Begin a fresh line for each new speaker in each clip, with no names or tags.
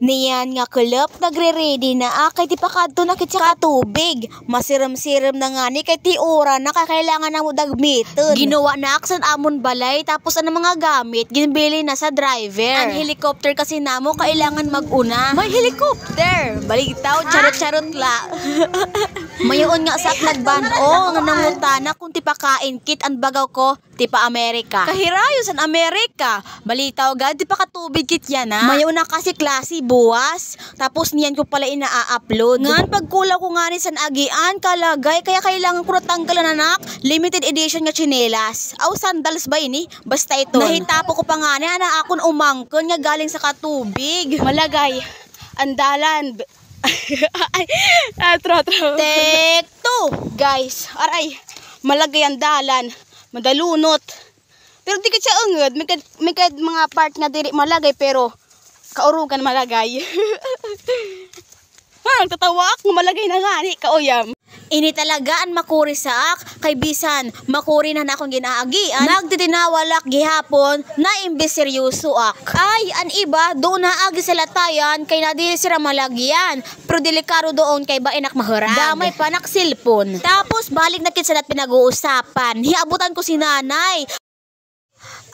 Niyan nga kulop, nagre-ready na kay ti pakadto na kit sa tubig. Masiram-siram na nga ni kay ti ora na kailangan na mo dagmiton. Ginawa na aksan amon balay tapos ang mga gamit ginbili na sa driver. Ang helicopter kasi namo kailangan maguna. May helicopter. Balitaw, charot-charot la. Mayoon nga sak nagbano nga nangutana kung ti pakain kit ang bagaw ko ti pa Amerika. Kahirayo san Amerika. Balitaw gad ti pakatubig kit yan ha. Mayoon na kasi klase buwas. Tapos niyan ko pala ina-upload. Ngan pagkula ko nga ni san agian kalagay kaya kailangan ko natanggalan anak. Limited edition nga tsinelas. Aw sandals ba ini? Basta ito. Nahitapo ko pa nga ni ana akon umangkon nga galing sa katubig. Malagay. Andalan. Take 2 guys. Aray. Malagay ang dalan. Madalunot. Pero di ka siya ungod. May mga part nga diri malagay pero kaurugan malagay. Tatawa ako malagay na nga ni kauyam. Ini talaga ang makuri sa ak kay bisan makuri na akong ginaagian. Nagtitinawalak gihapon na imbes seryoso ak. Ay an iba doon na agi sa latayan kay nadili sira malagyan. Pero delikado doon kay bainak maharag. Damay pa nak cellphone. Tapos balik na kit sa nat pinag-uusapan. Hiabutan ko si nanay.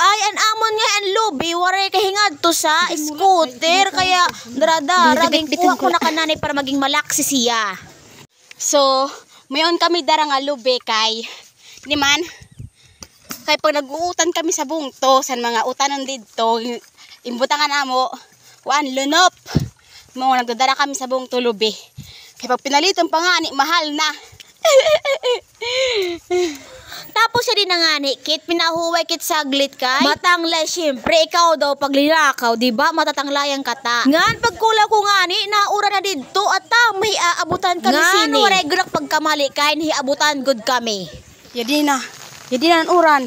Ay, an amon nga ang lobby, waray kahingad to sa scooter, kaya daradara, kuha ko na kananay para maging malaksi siya. So, mayon kami dara nga lobby kay, di man, kay pag nag-uutan kami sa bungto, san mga utanon dito, imbutangan namo, lunop, mga nagdadara kami sa bungto lobby. Kay pag pinalitan pa nga ni, mahal na. Tapos siya din na nga ni kit, pinahuway kit saglit kay matanglay, syempre ikaw daw pag linakaw, diba matatanglayan kata. Ngan pagkula ko nga ni, naura na dito at may aabutan kami sini. Ngan waray gunak pagkamali kay, hiabutan good kami. Yadi na ang uran,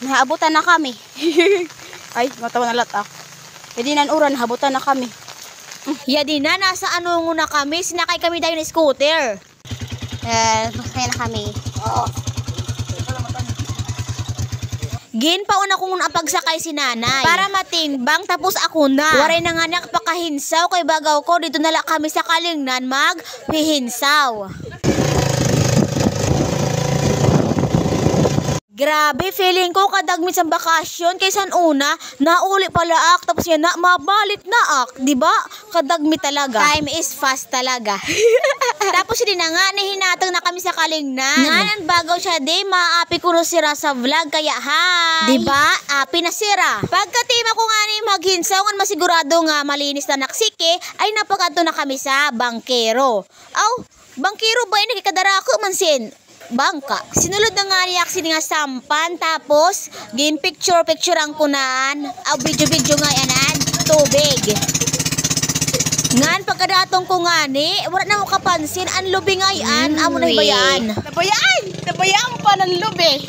nahabutan na kami. Ay, matawa na latak. Yadi na ang uran, nahabutan na kami. Yadi na, nasa ano na kami, sinakay kami dahil ng scooter. Masaya na kami. Oo. Gin pauna kong apagsakay si nanay para matimbang tapos ako na. Waray na nga nakapakahinsaw kay bagaw ko dito nala kami sa Kalingnan maghihinsaw. Grabe, feeling ko kadagmit sa bakasyon kaysa una, nauli pala ak, tapos yan na, mabalit na ak, diba? Kadagmit talaga. Time is fast talaga. Tapos hindi na nga, nihinatang na kami sa Kalingnan. Nga nang bagaw siya di, maapi ko sira sa vlog, kaya hi! Diba? Api na sira. Pagkatima ko nga ni maghinsaw, nga masigurado nga malinis na naksike, ay napagato na kami sa bangkero. Aw, bangkero ba yun? Nakikadara ko mansin. Bangka. Sinulod na nga niya kasi nga sampan, tapos gin picture ang kunaan, video nga yanan, tubig. Ngan pagkadatong ko nga ni, wala na mo kapansin, ang lubi nga yan, amo na ibayaan. Nabayaan pa ng lubi.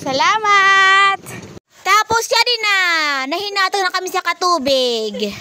Salamat! Tapos siya din na, nahinatong na kami sa katubig.